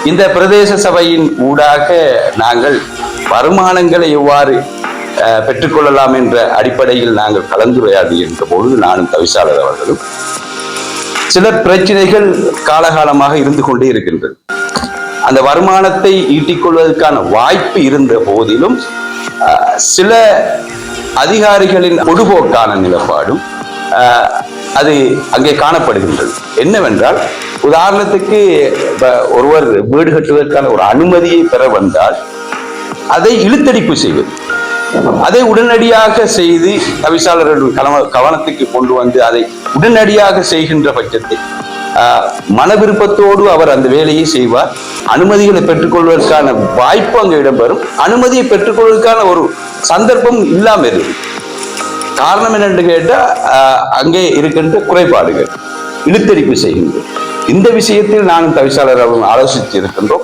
இந்த பிரதேச சபையின் ஊடாக நாங்கள் வருமானங்களை எவ்வாறு பெற்றுக்கொள்ளலாம் என்ற அடிப்படையில் நாங்கள் கலந்துரையாடி என்ற பொழுது நானும் தவிசாளர் அவர்களும் சில பிரச்சனைகள் காலகாலமாக இருந்து கொண்டே இருக்கின்றது. அந்த வருமானத்தை ஈட்டிக்கொள்வதற்கான வாய்ப்பு இருந்த போதிலும் சில அதிகாரிகளின் பொதுபோக்கான நிலப்பாடும் அது அங்கே காணப்படுகின்றது. என்னவென்றால், உதாரணத்துக்கு ஒருவர் வீடு கட்டுவதற்கான ஒரு அனுமதியை பெற வந்தால் அதை இழுத்தடிப்பு செய்வது, அதை உடனடியாக செய்து தவிசாளர்கள் கவனத்துக்கு கொண்டு வந்து அதை உடனடியாக செய்கின்ற பட்சத்தை மன விருப்பத்தோடு அவர் அந்த வேலையை செய்வார். அனுமதிகளை பெற்றுக்கொள்வதற்கான வாய்ப்பு அங்கு இடம்பெறும். அனுமதியை பெற்றுக்கொள்வதற்கான ஒரு சந்தர்ப்பம் இல்லாமல் இருக்கும். காரணம் என்னென்று கேட்டால், அங்கே இருக்கின்ற குறைபாடுகள், இழுத்தடிப்பு செய்கின்ற இந்த விஷயத்தில் நானும் தவிசாளர் ஆலோசித்து இருக்கின்றோம்.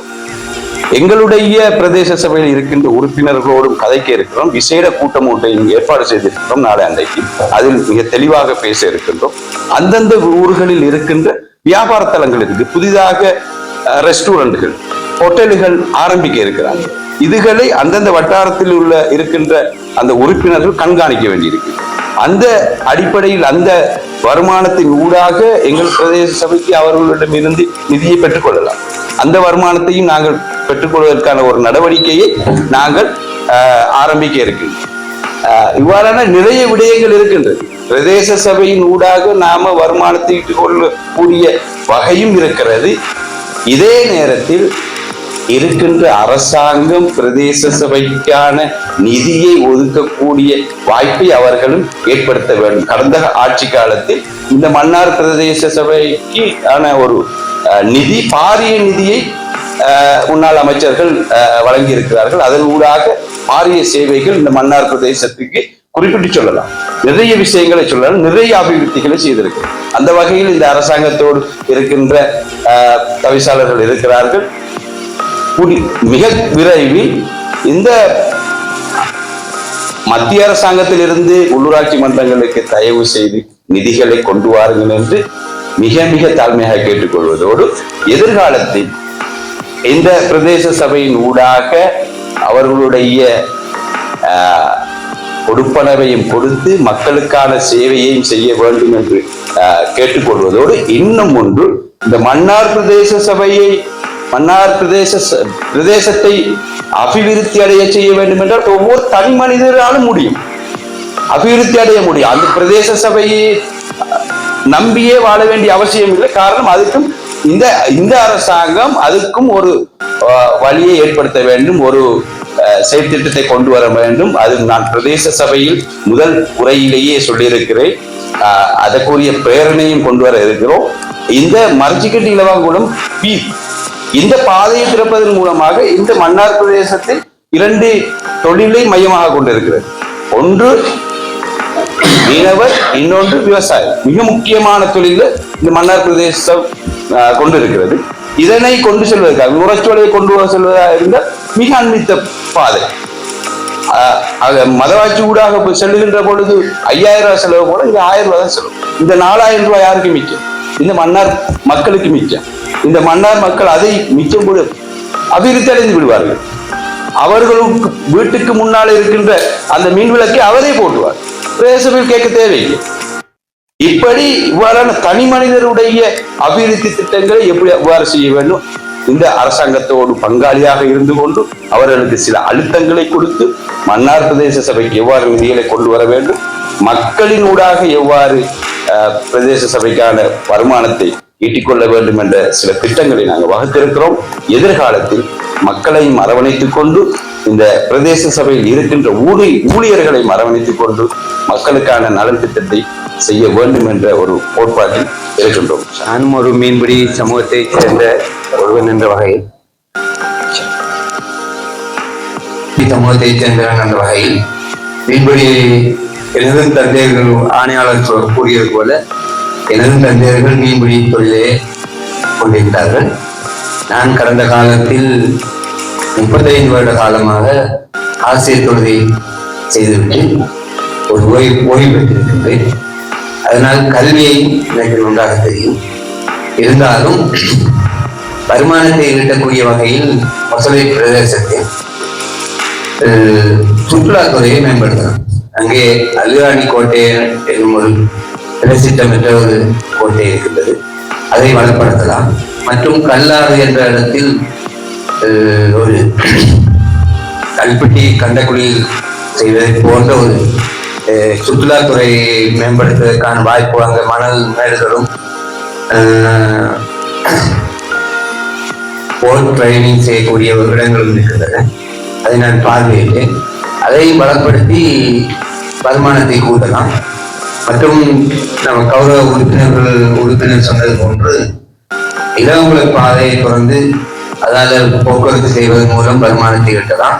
எங்களுடைய பிரதேச சபையில் இருக்கின்ற உறுப்பினர்களோடும் கதைக்க இருக்கிறோம். விசேட கூட்டம் ஒன்றை ஏற்பாடு செய்திருக்கிறோம் நாளை அன்றைக்கு. அதில் மிக தெளிவாக பேச இருக்கின்றோம். அந்தந்த ஊர்களில் இருக்கின்ற வியாபார தலங்கள் இருக்கு, புதிதாக ரெஸ்டாரண்ட்கள், ஹோட்டல்கள் ஆரம்பிக்க இருக்கிறாங்க. இதுகளை அந்தந்த வட்டாரத்தில் இருக்கின்ற அந்த உறுப்பினர்கள் கண்காணிக்க வேண்டியிருக்கு. அந்த அடிப்படையில் அந்த வருமானத்தின் ஊடாக எங்கள் பிரதேச சபைக்கு அவர்களிடமிருந்து நிதியை பெற்றுக்கொள்ளலாம். அந்த வருமானத்தையும் நாங்கள் பெற்றுக்கொள்வதற்கான ஒரு நடவடிக்கையை நாங்கள் ஆரம்பிக்க இருக்கின்றோம். இவ்வாறான நிறைய விடயங்கள் இருக்கின்றது. பிரதேச சபையின் ஊடாக நாம வருமானத்தை கொள்ளக்கூடிய வகையும் இருக்கிறது. இதே நேரத்தில் இருக்கின்ற அரசாங்கம் பிரதேச சபைக்கான நிதியை ஒதுக்கக்கூடிய வாய்ப்பை அவர்களும் ஏற்படுத்த வேண்டும். கடந்த ஆட்சி காலத்தில் இந்த மன்னார் பிரதேச சபைக்கு ஆன ஒரு நிதி, பாரிய நிதியை முன்னாள் அமைச்சர்கள் வழங்கி இருக்கிறார்கள். அதன் ஊடாக பாரிய சேவைகள் இந்த மன்னார் பிரதேசத்துக்கு குறிப்பிட்டு சொல்லலாம். நிறைய விஷயங்களை சொல்லலாம், நிறைய அபிவிருத்திகளை செய்திருக்கு. அந்த வகையில் இந்த அரசாங்கத்தோடு இருக்கின்ற தவிசாளர்கள் இருக்கிறார்கள். மிக விரைவில் இந்த மத்திய அரசாங்கத்தில் இருந்து உள்ளூராட்சி மன்றங்களுக்கு தயவு செய்து நிதிகளை கொண்டு வாருங்கள் என்று மிக மிக தாழ்மையாக கேட்டுக்கொள்வதோடு, எதிர்காலத்தில் இந்த பிரதேச சபையின் ஊடாக அவர்களுடைய கொடுப்பனவையும் கொடுத்து மக்களுக்கான சேவையையும் செய்ய வேண்டும் என்று கேட்டுக்கொள்வதோடு, இன்னும் ஒன்று, இந்த மன்னார் பிரதேச சபையை, மன்னார் பிரதேசத்தை அபிவிருத்தி அடைய செய்ய வேண்டும் என்றால் ஒவ்வொரு தனி மனிதராலும் முடியும், அபிவிருத்தி அடைய முடியும். அந்த பிரதேச சபையை நம்பியே வாழ வேண்டிய அவசியம் இல்லை. காரணம், அதுக்கும் இந்த அரசாங்கம் அதுக்கும் ஒரு வழியை ஏற்படுத்த வேண்டும், ஒரு செயற்திட்டத்தை கொண்டு வர வேண்டும். அது நான் பிரதேச சபையில் முதல் உரையிலேயே சொல்லியிருக்கிறேன். அதற்குரிய பிரேரணையும் கொண்டு வர இருக்கிறோம். இந்த மர்ஜிக்கட்டி இலவாங்குளம் இந்த பாதையை திறப்பதன் மூலமாக இந்த மன்னார் பிரதேசத்தில் 2 தொழிலை மையமாக கொண்டிருக்கிறது. ஒன்று மீனவர், இன்னொன்று விவசாயம். மிக முக்கியமான தொழில் இந்த மன்னார் பிரதேசம் கொண்டிருக்கிறது. இதனை கொண்டு செல்வதற்காக உரச்சோலையை கொண்டு செல்வதாக இருந்தால் மிக அண்மித்த பாதை. மதவாட்சி ஊடாக செல்லுகின்ற பொழுது 5000 ரூபாய் செலவு போல இங்க 1000 ரூபாய் தான் செலவு. இந்த 4000 ரூபாய் யாருக்கு மிச்சம்? இந்த மன்னார் மக்களுக்கு மிச்சம். இந்த மன்னார் மக்கள் அதை மிச்சம் கூட அபிவிருத்தி அடைந்து விடுவார்கள். அவர்களுக்கு வீட்டுக்கு முன்னால் இருக்கின்ற அந்த மின் விளக்கை அவரே போட்டுவார். பிரதேசத்தில் கேட்க தேவையில்லை. இப்படி இவ்வாறான தனி மனிதருடைய அபிவிருத்தி திட்டங்களை எவ்வாறு செய்ய வேண்டும், இந்த அரசாங்கத்தோடு பங்காளியாக இருந்து கொண்டு அவர்களுக்கு சில அழுத்தங்களை கொடுத்து மன்னார் பிரதேச சபைக்கு எவ்வாறு நிதிகளை கொண்டு வர வேண்டும், மக்களின் ஊடாக எவ்வாறு பிரதேச சபைக்கான வருமானத்தை ஈட்டிக்கொள்ள வேண்டும் என்ற சில திட்டங்களை நாங்கள் வகுத்திருக்கிறோம். எதிர்காலத்தில் மக்களையும் அரவணைத்துக் கொண்டு இந்த பிரதேச சபையில் இருக்கின்ற ஊழியர்களை அரவணைத்துக் கொண்டு மக்களுக்கான நலன் திட்டத்தை செய்ய வேண்டும் என்ற ஒரு கோட்பாட்டில் இருக்கின்றோம். நானும் ஒரு மீன்பிடி சமூகத்தை சேர்ந்த ஒருவன் என்ற வகையில் மீன்பிடி எனது தந்தையர்கள் ஆணையாளர் கூறியது போல எனது தந்தையர்கள் மீன்பிடி தொழிலே கொண்டிருக்கிறார்கள். நான் கடந்த காலத்தில் 35 வருட காலமாக ஆசிரியர் தொழிலை செய்துவிட்டு ஒரு ஓய்வு பெற்றிருக்கின்றேன். அதனால் கல்வியை எனக்கு ஒன்றாக தெரியும். இருந்தாலும் வருமானத்தை ஈட்டக்கூடிய வகையில் மொசலை பிரதேசத்தில் சுற்றுலாத்துறையை மேம்படுத்தலாம். அங்கே அல்லுராணி கோட்டை என்னும் ஒரு பிரசித்தமிட்ட ஒரு கோட்டை இருக்கின்றது, அதை வளப்படுத்தலாம். மற்றும் கல்லாறு என்ற இடத்தில் ஒரு கல்பட்டி கண்டக்குடியில் செய்வதை போன்ற ஒரு சுற்றுலாத்துறையை மேம்படுத்துவதற்கான வாய்ப்பு அங்கே மணல் மேடுகளும் போட் ட்ரைனிங் செய்யக்கூடிய இடங்களும் இருக்கின்றன. அதை நான் பார்வையிட்டேன். அதை பலப்படுத்தி வருமானத்தை கூட்டலாம். மற்றும் நம்ம கௌரவ உறுப்பினர் சொன்னது போன்று இளங்குள பாதையை தொடர்ந்து அதால போக்குவரத்து செய்வதன் மூலம் வருமானத்தை ஈட்டலாம்.